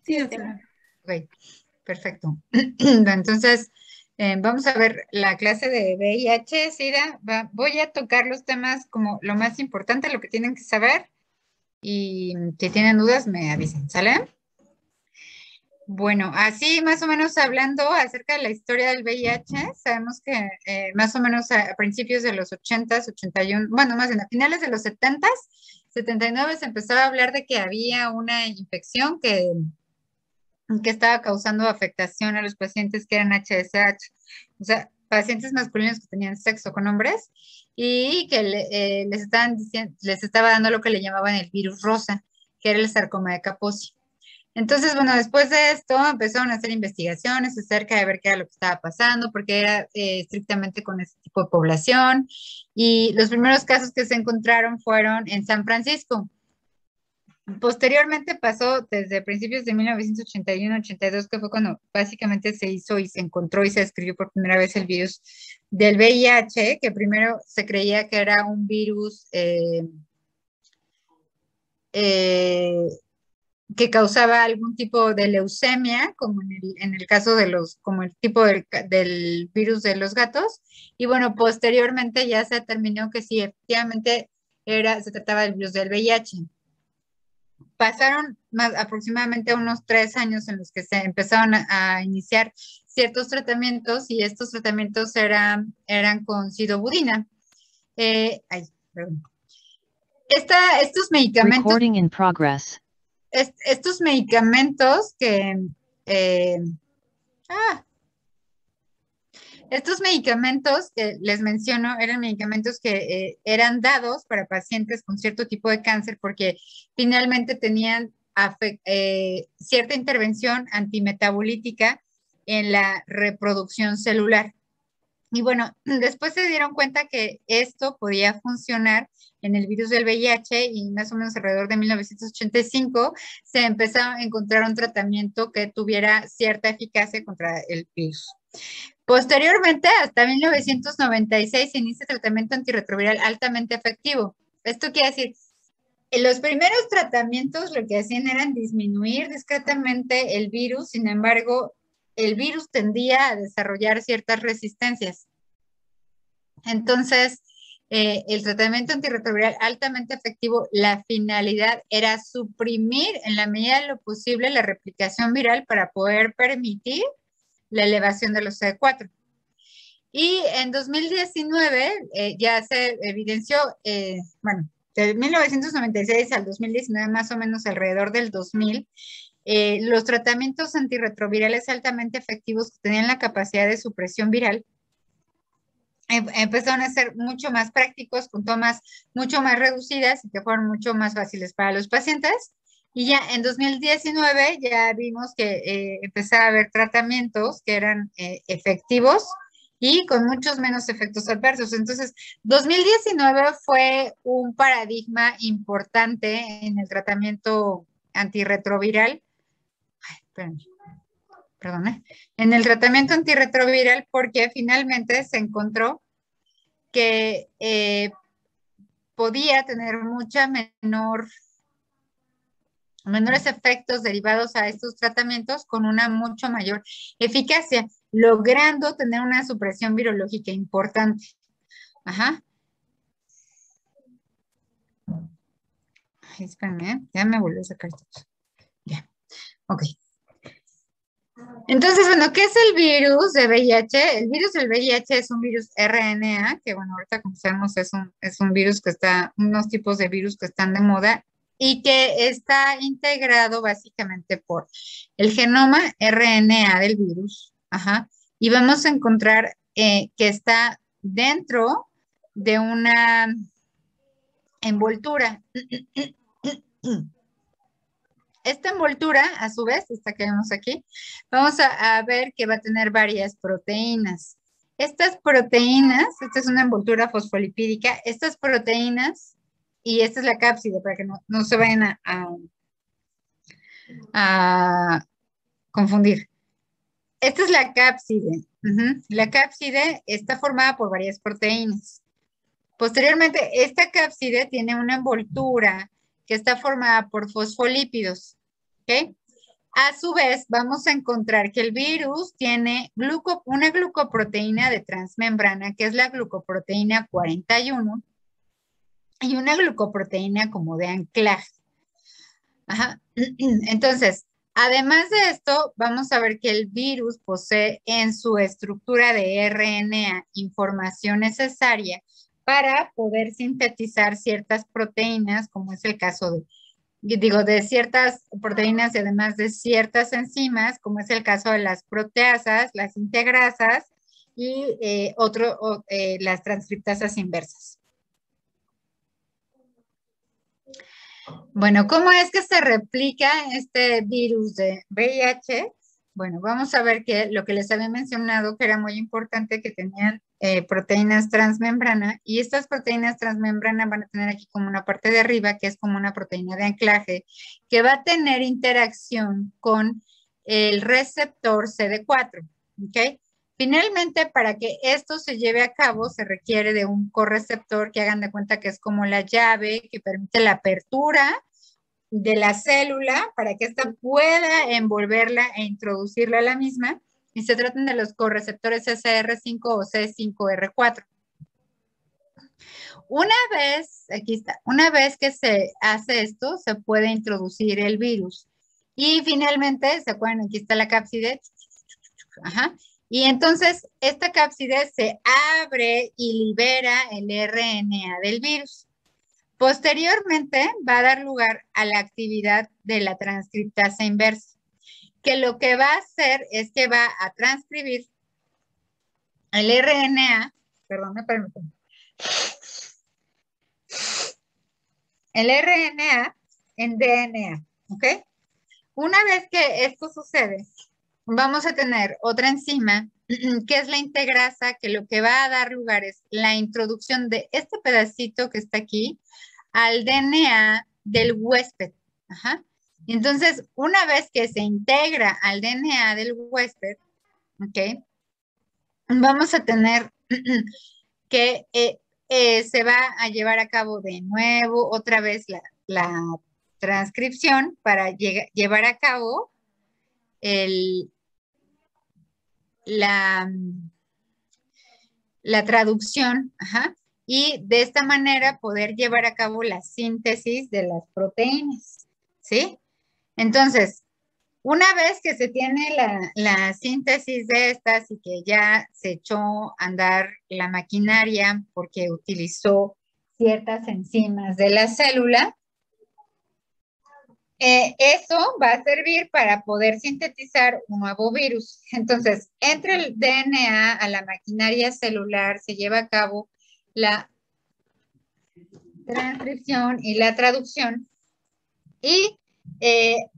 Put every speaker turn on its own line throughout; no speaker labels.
Sí,
Sí,
doctora.
ok, perfecto. Entonces, vamos a ver la clase de VIH, SIDA. Voy a tocar los temas como lo más importante, lo que tienen que saber. Y si tienen dudas, me avisen, ¿sale? Bueno, así más o menos hablando acerca de la historia del VIH, sabemos que más o menos a principios de los 80s, 81, bueno, más bien a finales de los 70s, 79 se empezó a hablar de que había una infección que estaba causando afectación a los pacientes que eran HSH, o sea, pacientes masculinos que tenían sexo con hombres y que les estaban diciendo, les estaba dando lo que le llamaban el virus rosa, que era el sarcoma de Kaposi. Entonces, bueno, después de esto empezaron a hacer investigaciones acerca de ver qué era lo que estaba pasando, porque era estrictamente con ese tipo de población. Y los primeros casos que se encontraron fueron en San Francisco. Posteriormente pasó desde principios de 1981-82, que fue cuando básicamente se hizo y se encontró y se describió por primera vez el virus del VIH, que primero se creía que era un virus eh, que causaba algún tipo de leucemia, como en el caso de como el tipo del virus de los gatos. Y bueno, posteriormente ya se determinó que sí, efectivamente se trataba del virus del VIH. Pasaron aproximadamente unos 3 años en los que se empezaron a iniciar ciertos tratamientos y estos tratamientos eran con sidobudina. Ay, perdón. Estos medicamentos,
Recording in progress.
estos medicamentos que eh, ah, estos medicamentos que les menciono eran medicamentos que eran dados para pacientes con cierto tipo de cáncer porque finalmente tenían cierta intervención antimetabolítica en la reproducción celular. Y bueno, después se dieron cuenta que esto podía funcionar en el virus del VIH y más o menos alrededor de 1985 se empezó a encontrar un tratamiento que tuviera cierta eficacia contra el virus. Posteriormente, hasta 1996, se inicia tratamiento antirretroviral altamente efectivo. Esto quiere decir, en los primeros tratamientos lo que hacían eran disminuir discretamente el virus, sin embargo, el virus tendía a desarrollar ciertas resistencias. Entonces, el tratamiento antirretroviral altamente efectivo, la finalidad era suprimir en la medida de lo posible la replicación viral para poder permitir la elevación de los CD4. Y en 2019 ya se evidenció, bueno, de 1996 al 2019, más o menos alrededor del 2000, los tratamientos antirretrovirales altamente efectivos que tenían la capacidad de supresión viral empezaron a ser mucho más prácticos, con tomas mucho más reducidas y que fueron mucho más fáciles para los pacientes. Y ya en 2019 ya vimos que empezaba a haber tratamientos que eran efectivos y con muchos menos efectos adversos. Entonces, 2019 fue un paradigma importante en el tratamiento antirretroviral. Ay, perdón, en el tratamiento antirretroviral porque finalmente se encontró que podía tener menores efectos derivados a estos tratamientos con una mucho mayor eficacia, logrando tener una supresión virológica importante. Ajá. Ay, espérame, ya me volvió a sacar esto. Ya, ok. Entonces, bueno, ¿qué es el virus de VIH? El virus del VIH es un virus RNA, que bueno, ahorita como sabemos es un virus unos tipos de virus que están de moda y que está integrado básicamente por el genoma RNA del virus. Ajá, y vamos a encontrar que está dentro de una envoltura. Esta envoltura, a su vez, esta que vemos aquí, vamos a ver que va a tener varias proteínas. Estas proteínas, esta es una envoltura fosfolipídica, estas proteínas, y esta es la cápside para que no se vayan a confundir. Esta es la cápside. La cápside está formada por varias proteínas. Posteriormente, esta cápside tiene una envoltura que está formada por fosfolípidos. ¿Ok? A su vez, vamos a encontrar que el virus tiene una glucoproteína de transmembrana, que es la glucoproteína 41, y una glucoproteína como de anclaje. Ajá. Entonces, además de esto, vamos a ver que el virus posee en su estructura de RNA información necesaria para poder sintetizar ciertas proteínas, como es el caso de ciertas proteínas y además de ciertas enzimas, como es el caso de las proteasas, las integrasas y las transcriptasas inversas. Bueno, ¿cómo es que se replica este virus de VIH? Bueno, vamos a ver que lo que les había mencionado, que era muy importante, que tenían proteínas transmembrana, y estas proteínas transmembrana van a tener aquí como una parte de arriba, que es como una proteína de anclaje, que va a tener interacción con el receptor CD4, ¿ok? Finalmente, para que esto se lleve a cabo, se requiere de un correceptor que hagan de cuenta que es como la llave que permite la apertura de la célula para que ésta pueda envolverla e introducirla a la misma. Y se tratan de los correceptores SR5 o C5R4. Una vez que se hace esto, se puede introducir el virus. Y finalmente, ¿se acuerdan? Aquí está la cápside. Ajá. Y entonces, esta cápside se abre y libera el RNA del virus. Posteriormente, va a dar lugar a la actividad de la transcriptasa inversa, que lo que va a hacer es que va a transcribir el RNA, perdón, me permiten, el RNA en DNA, ¿ok? Una vez que esto sucede, vamos a tener otra enzima, que es la integrasa, que lo que va a dar lugar es la introducción de este pedacito que está aquí al DNA del huésped. Ajá. Entonces, una vez que se integra al DNA del huésped, ¿ok? Vamos a tener que se va a llevar a cabo de nuevo otra vez la transcripción para llevar a cabo la, la traducción, ajá, y de esta manera poder llevar a cabo la síntesis de las proteínas, ¿sí? Entonces, una vez que se tiene la síntesis de estas y que ya se echó a andar la maquinaria porque utilizó ciertas enzimas de la célula, eso va a servir para poder sintetizar un nuevo virus. Entonces, entre el DNA a la maquinaria celular se lleva a cabo la transcripción y la traducción. Y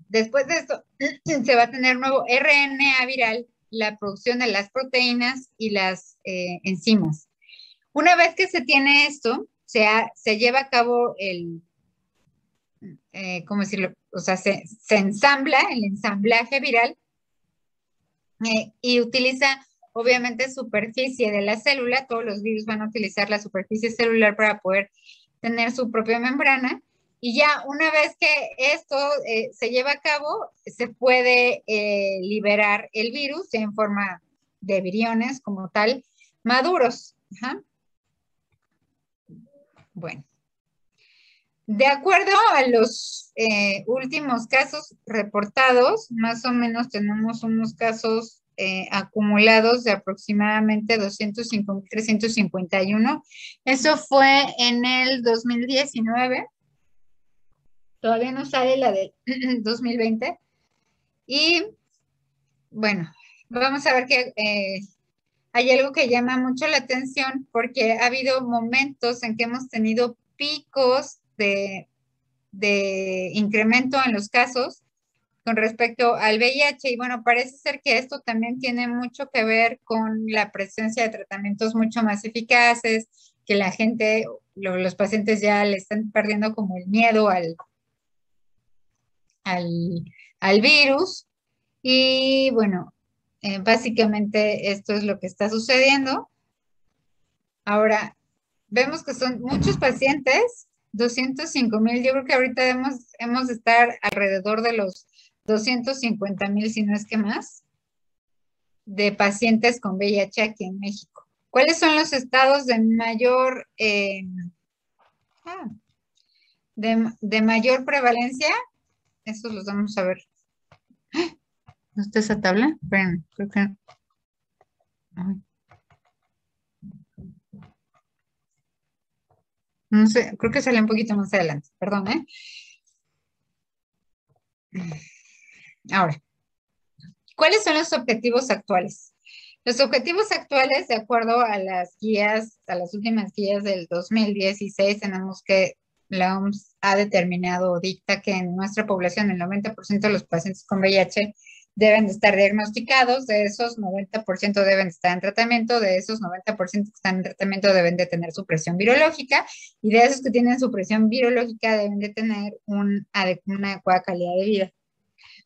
después de esto, se va a tener nuevo RNA viral, la producción de las proteínas y las enzimas. Una vez que se tiene esto, se lleva a cabo ¿cómo decirlo? O sea, se ensambla el ensamblaje viral y utiliza, obviamente, superficie de la célula. Todos los virus van a utilizar la superficie celular para poder tener su propia membrana. Y ya una vez que esto se lleva a cabo, se puede liberar el virus en forma de viriones como tal, maduros. Ajá. Bueno. De acuerdo a los últimos casos reportados, más o menos tenemos unos casos acumulados de aproximadamente 205.351. Eso fue en el 2019. Todavía no sale la del 2020. Y bueno, vamos a ver que hay algo que llama mucho la atención porque ha habido momentos en que hemos tenido picos de incremento en los casos con respecto al VIH. Y bueno, parece ser que esto también tiene mucho que ver con la presencia de tratamientos mucho más eficaces, que la gente, los pacientes ya le están perdiendo como el miedo al virus. Y bueno, básicamente esto es lo que está sucediendo. Ahora, vemos que son muchos pacientes, 205,000. Yo creo que ahorita hemos de estar alrededor de los 250,000, si no es que más, de pacientes con VIH aquí en México. ¿Cuáles son los estados de mayor, de mayor prevalencia? Esos los vamos a ver. ¿No está esa tabla? Esperen, creo que... ay, no sé, creo que sale un poquito más adelante. Perdón, ¿eh? Ahora, ¿cuáles son los objetivos actuales? Los objetivos actuales, de acuerdo a las guías, a las últimas guías del 2016, tenemos que la OMS ha determinado o dicta que en nuestra población el 90% de los pacientes con VIH deben de estar diagnosticados, de esos 90% deben de estar en tratamiento, de esos 90% que están en tratamiento deben de tener supresión virológica y de esos que tienen supresión virológica deben de tener una adecuada calidad de vida.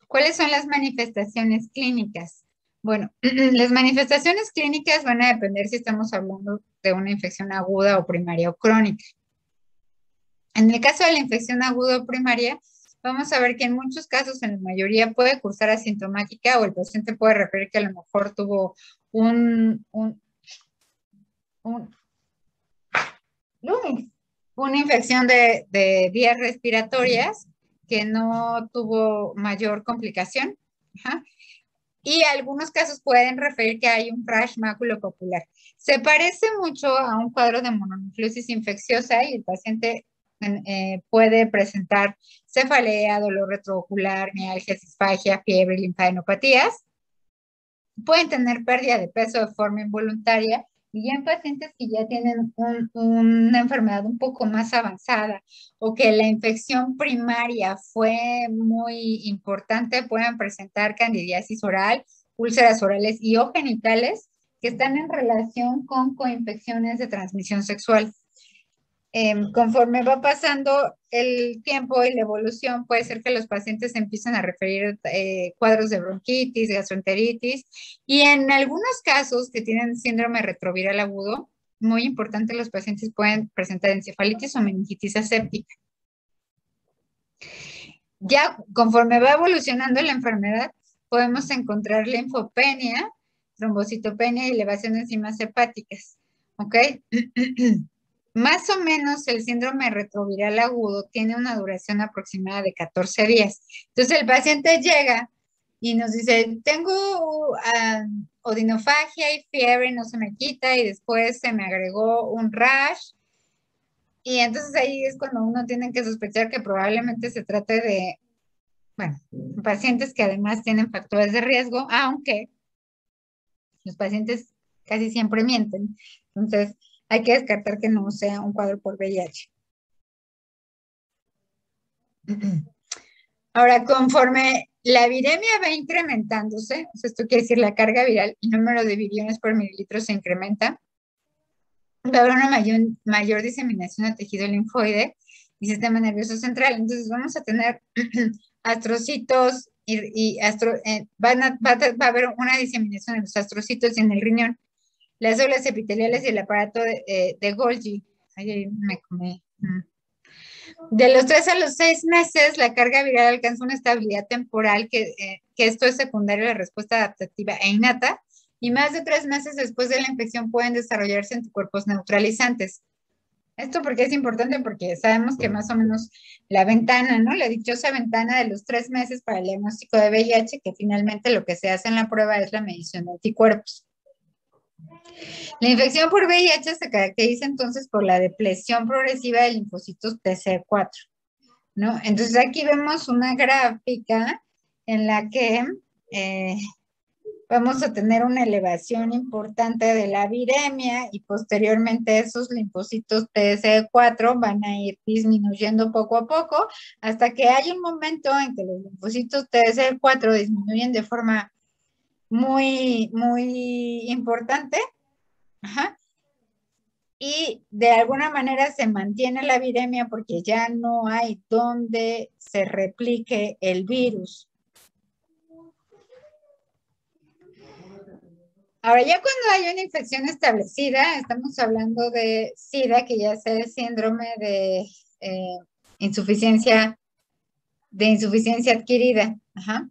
¿Cuáles son las manifestaciones clínicas? Bueno, las manifestaciones clínicas van a depender si estamos hablando de una infección aguda o primaria o crónica. En el caso de la infección aguda o primaria, vamos a ver que en muchos casos, en la mayoría, puede cursar asintomática o el paciente puede referir que a lo mejor tuvo una infección de vías respiratorias que no tuvo mayor complicación. Ajá. Y algunos casos pueden referir que hay un rash maculopapular. Se parece mucho a un cuadro de mononucleosis infecciosa y el paciente puede presentar cefalea, dolor retroocular, mialgia, disfagia, fiebre, linfadenopatías. Pueden tener pérdida de peso de forma involuntaria y ya en pacientes que ya tienen una enfermedad un poco más avanzada o que la infección primaria fue muy importante, pueden presentar candidiasis oral, úlceras orales y o genitales que están en relación con coinfecciones de transmisión sexual. Conforme va pasando el tiempo y la evolución, puede ser que los pacientes empiecen a referir cuadros de bronquitis, gastroenteritis, y en algunos casos que tienen síndrome retroviral agudo, muy importante, los pacientes pueden presentar encefalitis o meningitis aséptica. Ya conforme va evolucionando la enfermedad, podemos encontrar linfopenia, trombocitopenia y elevación de enzimas hepáticas. ¿Ok? Más o menos el síndrome retroviral agudo tiene una duración aproximada de 14 días. Entonces el paciente llega y nos dice, tengo odinofagia y fiebre, no se me quita y después se me agregó un rash. Y entonces ahí es cuando uno tiene que sospechar que probablemente se trate de, bueno, pacientes que además tienen factores de riesgo, aunque los pacientes casi siempre mienten. Entonces hay que descartar que no sea un cuadro por VIH. Ahora, conforme la viremia va incrementándose, esto quiere decir la carga viral, el número de viriones por mililitro se incrementa, va a haber una mayor diseminación de tejido linfoide y sistema nervioso central. Entonces vamos a tener astrocitos va a haber una diseminación de los astrocitos en el riñón, las células epiteliales y el aparato de Golgi. Ay, me comí. De los 3 a los 6 meses, la carga viral alcanza una estabilidad temporal que esto es secundario a la respuesta adaptativa e innata, y más de 3 meses después de la infección pueden desarrollarse anticuerpos neutralizantes. Esto porque es importante porque sabemos que más o menos la ventana, ¿no? La dichosa ventana de los 3 meses para el diagnóstico de VIH, que finalmente lo que se hace en la prueba es la medición de anticuerpos. La infección por VIH se caracteriza entonces por la depresión progresiva de linfocitos TCR4, ¿no? Entonces aquí vemos una gráfica en la que vamos a tener una elevación importante de la viremia y posteriormente esos linfocitos TCR4 van a ir disminuyendo poco a poco hasta que hay un momento en que los linfocitos TCR4 disminuyen de forma muy, muy importante. Ajá. Y de alguna manera se mantiene la viremia porque ya no hay donde se replique el virus. Ahora, ya cuando hay una infección establecida, estamos hablando de SIDA, que ya sea el síndrome de insuficiencia de insuficiencia adquirida. Ajá.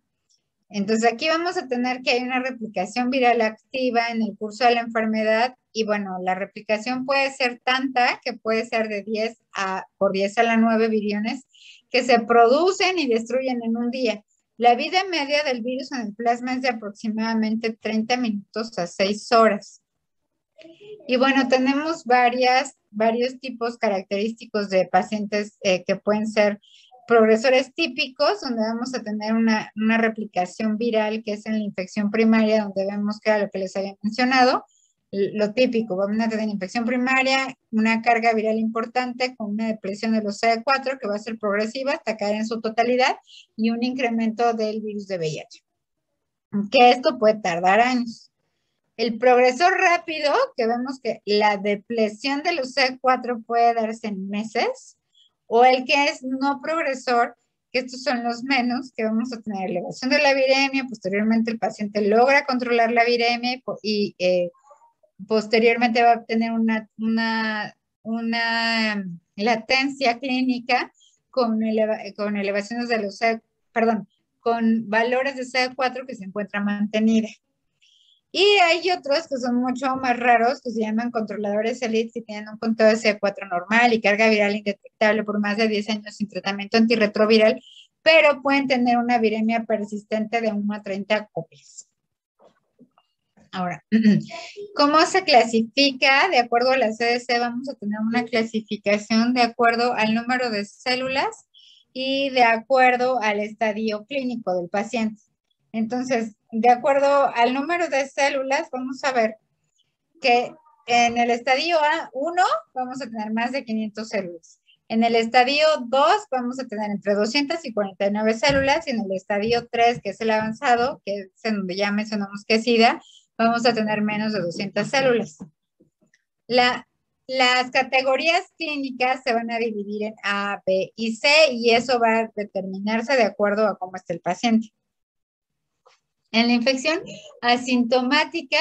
Entonces aquí vamos a tener que hay una replicación viral activa en el curso de la enfermedad y bueno, la replicación puede ser tanta que puede ser de 10 por 10 a la 9 viriones que se producen y destruyen en un día. La vida media del virus en el plasma es de aproximadamente 30 minutos a 6 horas. Y bueno, tenemos varios tipos característicos de pacientes que pueden ser progresores típicos, donde vamos a tener una replicación viral, que es en la infección primaria, donde vemos que era lo que les había mencionado, lo típico, vamos a tener infección primaria, una carga viral importante con una depresión de los CD4 que va a ser progresiva hasta caer en su totalidad y un incremento del virus de VIH. Que esto puede tardar años. El progresor rápido, que vemos que la depresión de los C4 puede darse en meses, o el que es no progresor, que estos son los menos, que vamos a tener elevación de la viremia, posteriormente el paciente logra controlar la viremia y posteriormente va a tener una latencia clínica con elevaciones de los con valores de C4 que se encuentran mantenidas. Y hay otros que son mucho más raros, que se llaman controladores elite, que tienen un conteo de C4 normal y carga viral indetectable por más de 10 años sin tratamiento antirretroviral, pero pueden tener una viremia persistente de 1 a 30 copias. Ahora, ¿cómo se clasifica? De acuerdo a la CDC, vamos a tener una clasificación de acuerdo al número de células y de acuerdo al estadio clínico del paciente. Entonces, de acuerdo al número de células, vamos a ver que en el estadio A1 vamos a tener más de 500 células. En el estadio 2 vamos a tener entre 200 y 49 células. Y en el estadio 3, que es el avanzado, que es en donde ya mencionamos que es SIDA, vamos a tener menos de 200 células. Las categorías clínicas se van a dividir en A, B y C, y eso va a determinarse de acuerdo a cómo está el paciente. En la infección asintomática,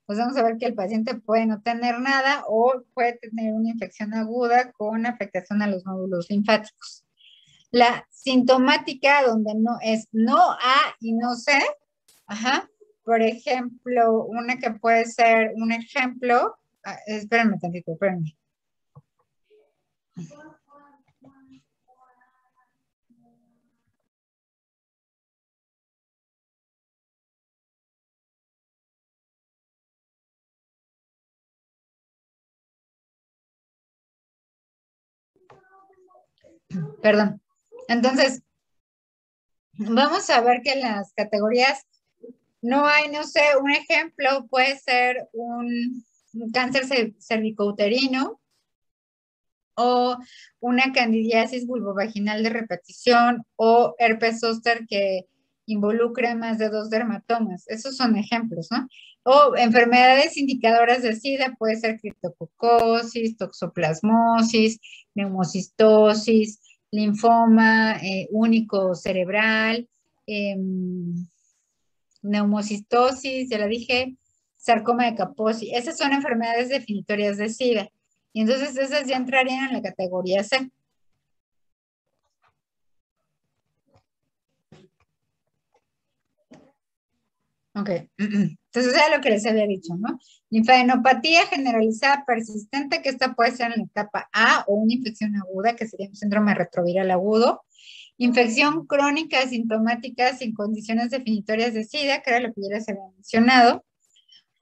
pues vamos a ver que el paciente puede no tener nada o puede tener una infección aguda con afectación a los nódulos linfáticos. La sintomática, donde no es no A y no C, ajá, por ejemplo, una que puede ser un ejemplo, espérenme tantito, espérenme. Perdón. Entonces, vamos a ver que en las categorías no hay, no sé, un ejemplo puede ser un cáncer cervicouterino o una candidiasis vulvovaginal de repetición o herpes zóster que involucre más de 2 dermatomas. Esos son ejemplos, ¿no? O enfermedades indicadoras de SIDA, puede ser criptococosis, toxoplasmosis, neumocistosis, linfoma único cerebral, neumocistosis, ya la dije, sarcoma de Kaposi. Esas son enfermedades definitorias de SIDA. Y entonces esas ya entrarían en la categoría C. Ok. Entonces era lo que les había dicho, ¿no? Linfadenopatía generalizada persistente, que esta puede ser en la etapa A, o una infección aguda, que sería un síndrome retroviral agudo. Infección crónica asintomática sin condiciones definitorias de SIDA, que era lo que ya les había mencionado.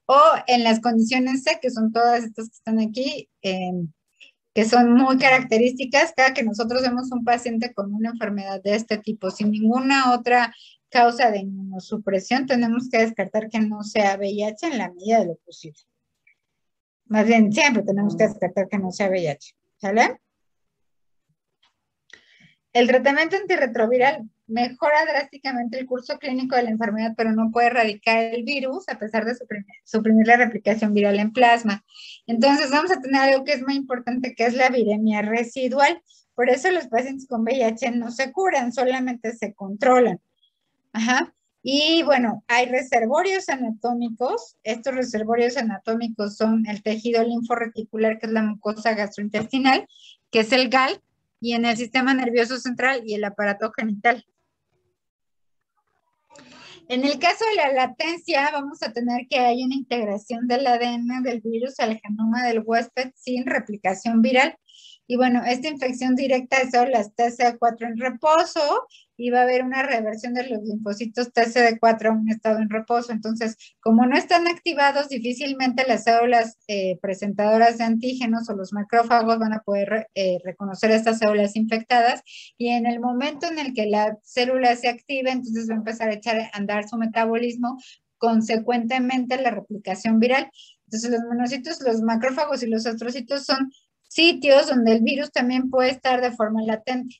O en las condiciones C, que son todas estas que están aquí, que son muy características. Cada que nosotros vemos un paciente con una enfermedad de este tipo, sin ninguna otra causa de inmunosupresión, tenemos que descartar que no sea VIH en la medida de lo posible. Más bien, siempre tenemos que descartar que no sea VIH. ¿Sale? El tratamiento antirretroviral mejora drásticamente el curso clínico de la enfermedad, pero no puede erradicar el virus a pesar de suprimir la replicación viral en plasma. Entonces vamos a tener algo que es muy importante, que es la viremia residual. Por eso los pacientes con VIH no se curan, solamente se controlan. Ajá. Y bueno, hay reservorios anatómicos. Estos reservorios anatómicos son el tejido linforreticular, que es la mucosa gastrointestinal, que es el GAL, y en el sistema nervioso central y el aparato genital. En el caso de la latencia, vamos a tener que hay una integración del ADN del virus al genoma del huésped sin replicación viral. Y bueno, esta infección directa es células TCD4 en reposo y va a haber una reversión de los linfocitos TCD4 a un estado en reposo. Entonces, como no están activados, difícilmente las células presentadoras de antígenos o los macrófagos van a poder reconocer estas células infectadas, y en el momento en el que la célula se active, entonces va a empezar a echar a andar su metabolismo, consecuentemente la replicación viral. Entonces los monocitos, los macrófagos y los astrocitos son sitios donde el virus también puede estar de forma latente.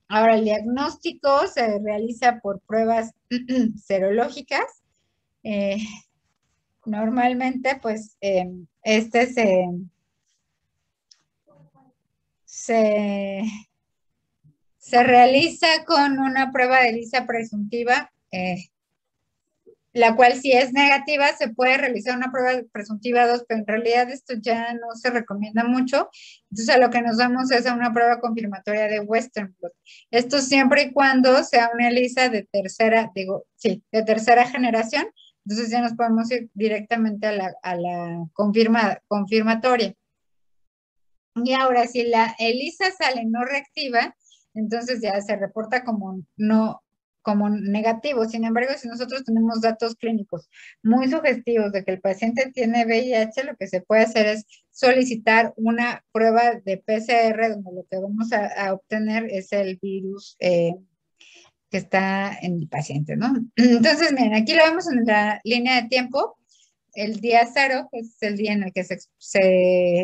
Ahora, el diagnóstico se realiza por pruebas serológicas. Eh, Normalmente, pues, este se realiza con una prueba de ELISA presuntiva, la cual si es negativa se puede realizar una prueba presuntiva 2, pero en realidad esto ya no se recomienda mucho. Entonces a lo que nos vamos es a una prueba confirmatoria de Western blot. Esto siempre y cuando sea una ELISA de tercera, de tercera generación. Entonces ya nos podemos ir directamente a la confirmatoria. Y ahora, si la ELISA sale no reactiva, entonces ya se reporta como no, como negativo. Sin embargo, si nosotros tenemos datos clínicos muy sugestivos de que el paciente tiene VIH, lo que se puede hacer es solicitar una prueba de PCR, donde lo que vamos a obtener es el virus que está en el paciente, ¿no? Entonces, miren, aquí lo vemos en la línea de tiempo. El día 0, que es el día en el que se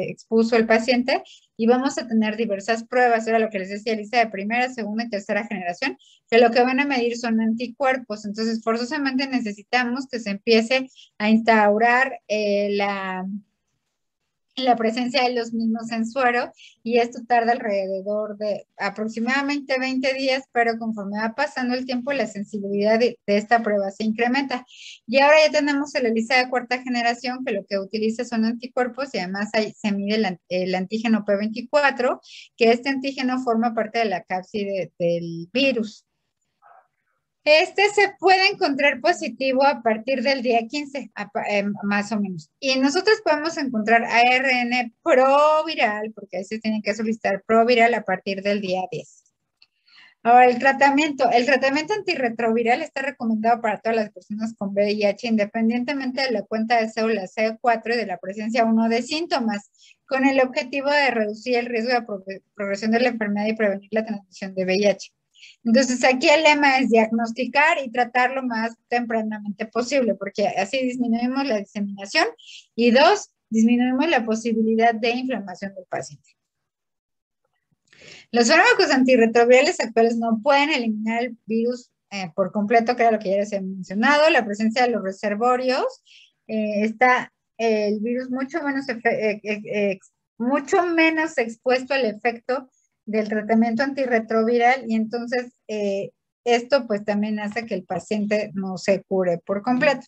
expuso el paciente, y vamos a tener diversas pruebas, era lo que les decía, ELISA de primera, segunda y tercera generación, que lo que van a medir son anticuerpos. Entonces, forzosamente necesitamos que se empiece a instaurar la presencia de los mismos en suero, y esto tarda alrededor de aproximadamente 20 días, pero conforme va pasando el tiempo, la sensibilidad de esta prueba se incrementa. Y ahora ya tenemos el ELISA de cuarta generación, que lo que utiliza son anticuerpos, y además se mide el antígeno P24, que este antígeno forma parte de la cápside del virus. Este se puede encontrar positivo a partir del día 15, más o menos. Y nosotros podemos encontrar ARN proviral, porque ahí se tiene que solicitar proviral a partir del día 10. Ahora, el tratamiento antirretroviral está recomendado para todas las personas con VIH, independientemente de la cuenta de células CD4 y de la presencia o no de síntomas, con el objetivo de reducir el riesgo de progresión de la enfermedad y prevenir la transmisión de VIH. Entonces, aquí el lema es diagnosticar y tratar lo más tempranamente posible, porque así disminuimos la diseminación, y 2, disminuimos la posibilidad de inflamación del paciente. Los fármacos antirretrovirales actuales no pueden eliminar el virus por completo, que era lo que ya les he mencionado. La presencia de los reservorios, está el virus mucho menos expuesto al efecto del tratamiento antirretroviral, y entonces esto pues también hace que el paciente no se cure por completo.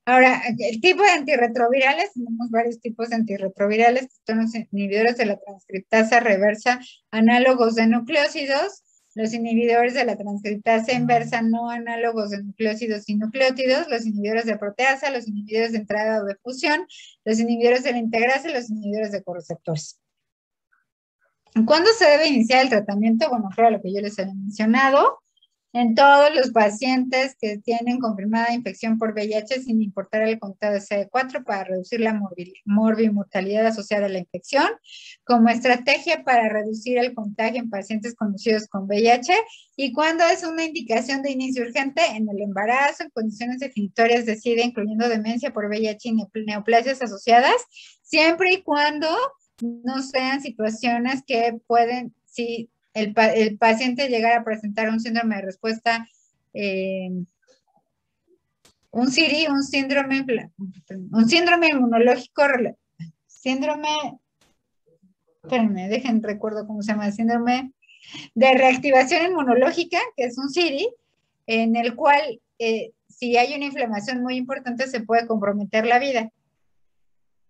Ahora, el tipo de antirretrovirales, tenemos varios tipos de antirretrovirales, que son los inhibidores de la transcriptasa reversa análogos de nucleósidos, los inhibidores de la transcriptasa inversa no análogos de nucleósidos y nucleótidos, los inhibidores de proteasa, los inhibidores de entrada o de fusión, los inhibidores de la integrasa y los inhibidores de correceptores. ¿Cuándo se debe iniciar el tratamiento? Bueno, claro, lo que yo les había mencionado. En todos los pacientes que tienen confirmada infección por VIH, sin importar el conteo de CD4, para reducir la morbimortalidad asociada a la infección, como estrategia para reducir el contagio en pacientes conocidos con VIH, y cuando es una indicación de inicio urgente en el embarazo, en condiciones definitorias de SIDA, incluyendo demencia por VIH y neoplasias asociadas, siempre y cuando no sean situaciones que pueden, si el paciente llegara a presentar un síndrome de respuesta, un SIRI, un síndrome inmunológico, espérenme, recuerdo cómo se llama, síndrome de reactivación inmunológica, que es un SIRI, en el cual si hay una inflamación muy importante se puede comprometer la vida.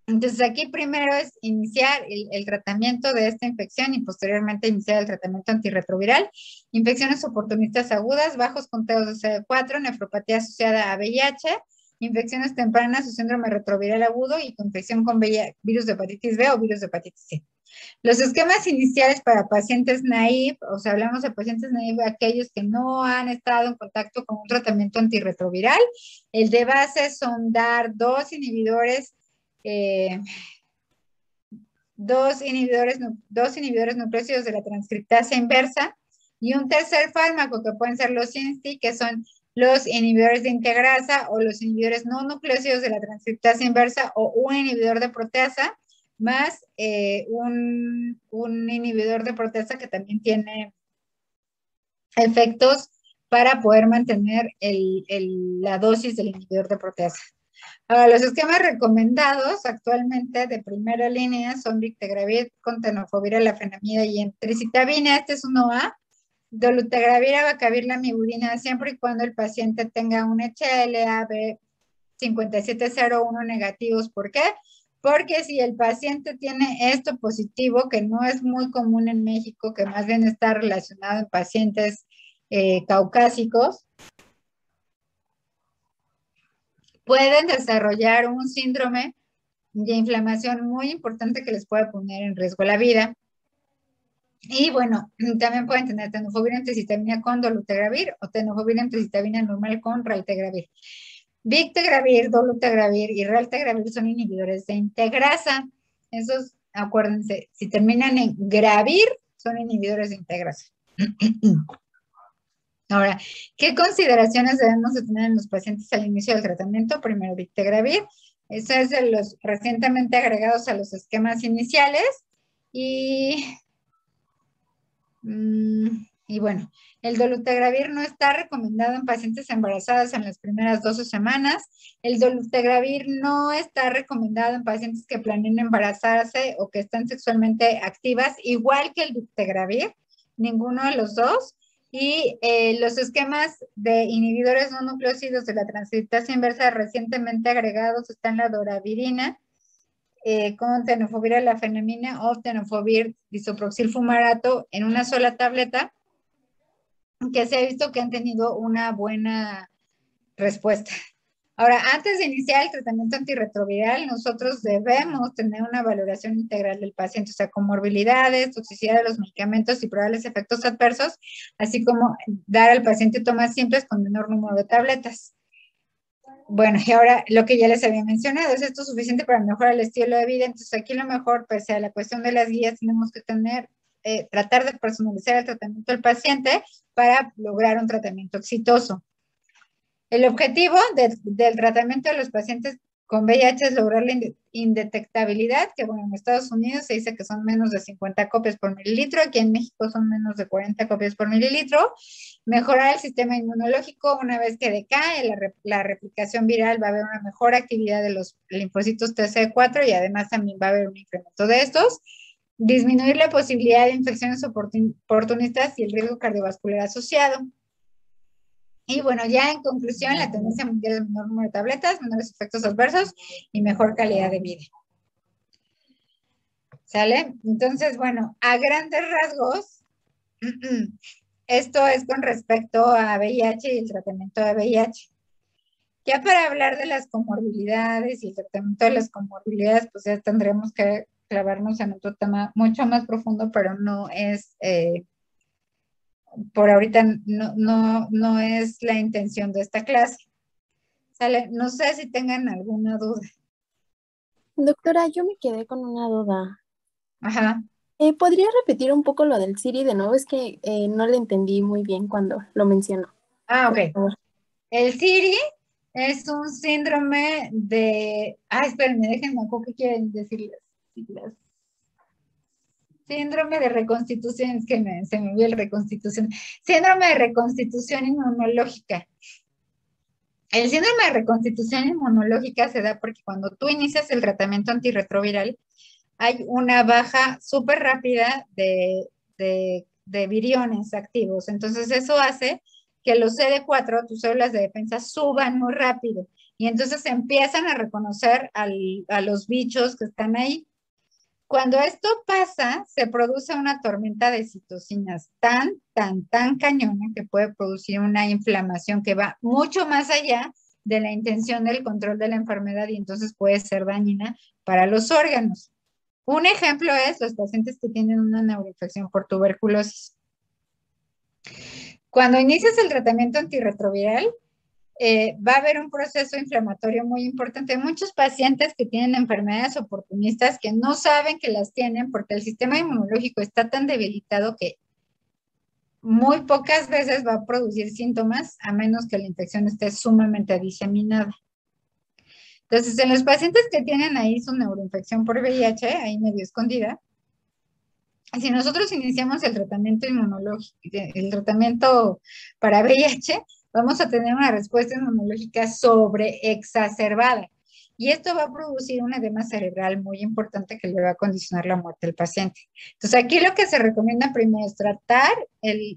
Entonces aquí primero es iniciar el tratamiento de esta infección y posteriormente iniciar el tratamiento antirretroviral. Infecciones oportunistas agudas, bajos conteos de CD4, nefropatía asociada a VIH, infecciones tempranas o síndrome retroviral agudo y infección con virus de hepatitis B o virus de hepatitis C. Los esquemas iniciales para pacientes naive, o sea, hablamos de pacientes naive, aquellos que no han estado en contacto con un tratamiento antirretroviral. El de base son dar eh, dos inhibidores nucleócidos de la transcriptasa inversa y un tercer fármaco que pueden ser los INSTI, que son los inhibidores de integrasa o los inhibidores no nucleócidos de la transcriptasa inversa o un inhibidor de proteasa más un inhibidor de proteasa que también tiene efectos para poder mantener la dosis del inhibidor de proteasa. Ahora, los esquemas recomendados actualmente de primera línea son Bictegravir con tenofovir, lafenamida y entricitabina. Este es 1A. Dolutegravir, abacavir, lamivudina, siempre y cuando el paciente tenga un HLA-B 5701 negativos. ¿Por qué? Porque si el paciente tiene esto positivo, que no es muy común en México, que más bien está relacionado en pacientes caucásicos, pueden desarrollar un síndrome de inflamación muy importante que les puede poner en riesgo la vida. Y bueno, también pueden tener tenofovir entricitabina con dolutegravir o tenofovir entricitabina normal con raltegravir. Bictegravir, dolutegravir y raltegravir son inhibidores de integrasa. Esos, acuérdense, si terminan en gravir, son inhibidores de integrasa. Ahora, ¿qué consideraciones debemos de tener en los pacientes al inicio del tratamiento? Primero, Bictegravir. Eso es de los recientemente agregados a los esquemas iniciales. Y bueno, el dolutegravir no está recomendado en pacientes embarazadas en las primeras 12 semanas. El dolutegravir no está recomendado en pacientes que planeen embarazarse o que están sexualmente activas, igual que el bictegravir, ninguno de los dos. Y los esquemas de inhibidores no nucleócidos de la transcriptasa inversa recientemente agregados están la doravirina, con tenofovir lafenamina o tenofovir disoproxil fumarato en una sola tableta, que se ha visto que han tenido una buena respuesta. Ahora, antes de iniciar el tratamiento antirretroviral, nosotros debemos tener una valoración integral del paciente, o sea, comorbilidades, toxicidad de los medicamentos y probables efectos adversos, así como dar al paciente tomas simples con menor número de tabletas. Bueno, y ahora lo que ya les había mencionado, ¿es esto suficiente para mejorar el estilo de vida? Entonces aquí lo mejor, pese a la cuestión de las guías, tenemos que tratar de personalizar el tratamiento del paciente para lograr un tratamiento exitoso. El objetivo del tratamiento de los pacientes con VIH es lograr la indetectabilidad, que bueno, en Estados Unidos se dice que son menos de 50 copias por mililitro, aquí en México son menos de 40 copias por mililitro. Mejorar el sistema inmunológico, una vez que decae la replicación viral, va a haber una mejor actividad de los linfocitos TCD4 y además también va a haber un incremento de estos. Disminuir la posibilidad de infecciones oportunistas y el riesgo cardiovascular asociado. Y bueno, ya en conclusión, la tendencia mundial es menor número de tabletas, menores efectos adversos y mejor calidad de vida. ¿Sale? Entonces, bueno, a grandes rasgos, esto es con respecto a VIH y el tratamiento de VIH. Ya para hablar de las comorbilidades y el tratamiento de las comorbilidades, pues ya tendremos que clavarnos en otro tema mucho más profundo, pero no es... por ahorita no es la intención de esta clase. ¿Sale? No sé si tengan alguna duda.
Doctora, yo me quedé con una duda.
Ajá.
¿Podría repetir un poco lo del Siri de nuevo? Es que no le entendí muy bien cuando lo mencionó.
Ah,
Por
ok.
favor.
El CIRI es un síndrome de... Ah, espérenme, déjenme acuerdo qué quieren decir las siglas. Síndrome de reconstitución, es que se me vio el reconstitución. Síndrome de reconstitución inmunológica. El síndrome de reconstitución inmunológica se da porque cuando tú inicias el tratamiento antirretroviral, hay una baja súper rápida de viriones activos. Entonces eso hace que los CD4, tus células de defensa, suban muy rápido. y entonces empiezan a reconocer a los bichos que están ahí. Cuando esto pasa, se produce una tormenta de citocinas tan cañona que puede producir una inflamación que va mucho más allá de la intención del control de la enfermedad y entonces puede ser dañina para los órganos. Un ejemplo es los pacientes que tienen una neuroinfección por tuberculosis. Cuando inicias el tratamiento antirretroviral, va a haber un proceso inflamatorio muy importante. Hay muchos pacientes que tienen enfermedades oportunistas que no saben que las tienen porque el sistema inmunológico está tan debilitado que muy pocas veces va a producir síntomas a menos que la infección esté sumamente diseminada. Entonces, en los pacientes que tienen ahí su neuroinfección por VIH, ahí medio escondida, si nosotros iniciamos el tratamiento inmunológico, el tratamiento para VIH, vamos a tener una respuesta inmunológica sobreexacerbada. Y esto va a producir un edema cerebral muy importante que le va a condicionar la muerte del paciente. Entonces, aquí lo que se recomienda primero es tratar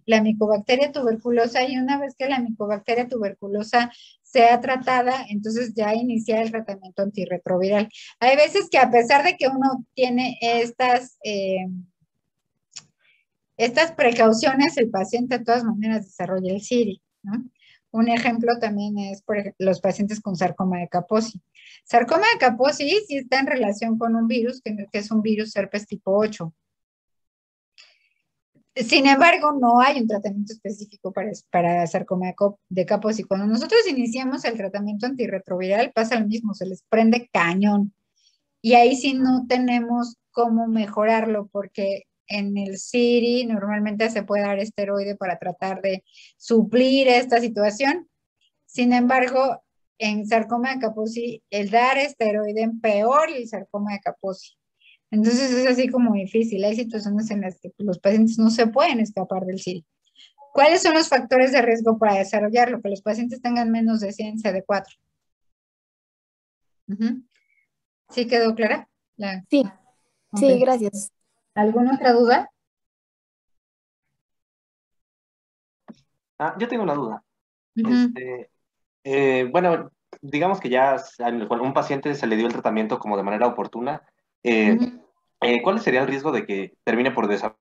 la micobacteria tuberculosa y una vez que la micobacteria tuberculosa sea tratada, entonces ya iniciar el tratamiento antirretroviral. Hay veces que a pesar de que uno tiene estas precauciones, el paciente de todas maneras desarrolla el CIRI, ¿no? Un ejemplo también es, por ejemplo, los pacientes con sarcoma de Kaposi. Sarcoma de Kaposi sí está en relación con un virus, que es un virus herpes tipo 8. Sin embargo, no hay un tratamiento específico para sarcoma de Kaposi. Cuando nosotros iniciamos el tratamiento antirretroviral, pasa lo mismo, se les prende cañón. Y ahí sí no tenemos cómo mejorarlo, porque en el CIRI normalmente se puede dar esteroide para tratar de suplir esta situación. Sin embargo, en sarcoma de Kaposi, el dar esteroide empeora el sarcoma de Kaposi. Entonces es así como difícil. Hay situaciones en las que los pacientes no se pueden escapar del CIRI. ¿Cuáles son los factores de riesgo para desarrollarlo? Que los pacientes tengan menos de 100 CD4. ¿Sí quedó clara?
Sí, sí,
Okay.
gracias.
¿Alguna otra duda?
Yo tengo una duda.
Uh-huh.
Bueno, digamos que ya a un paciente se le dio el tratamiento como de manera oportuna.
Uh-huh.
¿Cuál sería el riesgo de que termine por desarrollar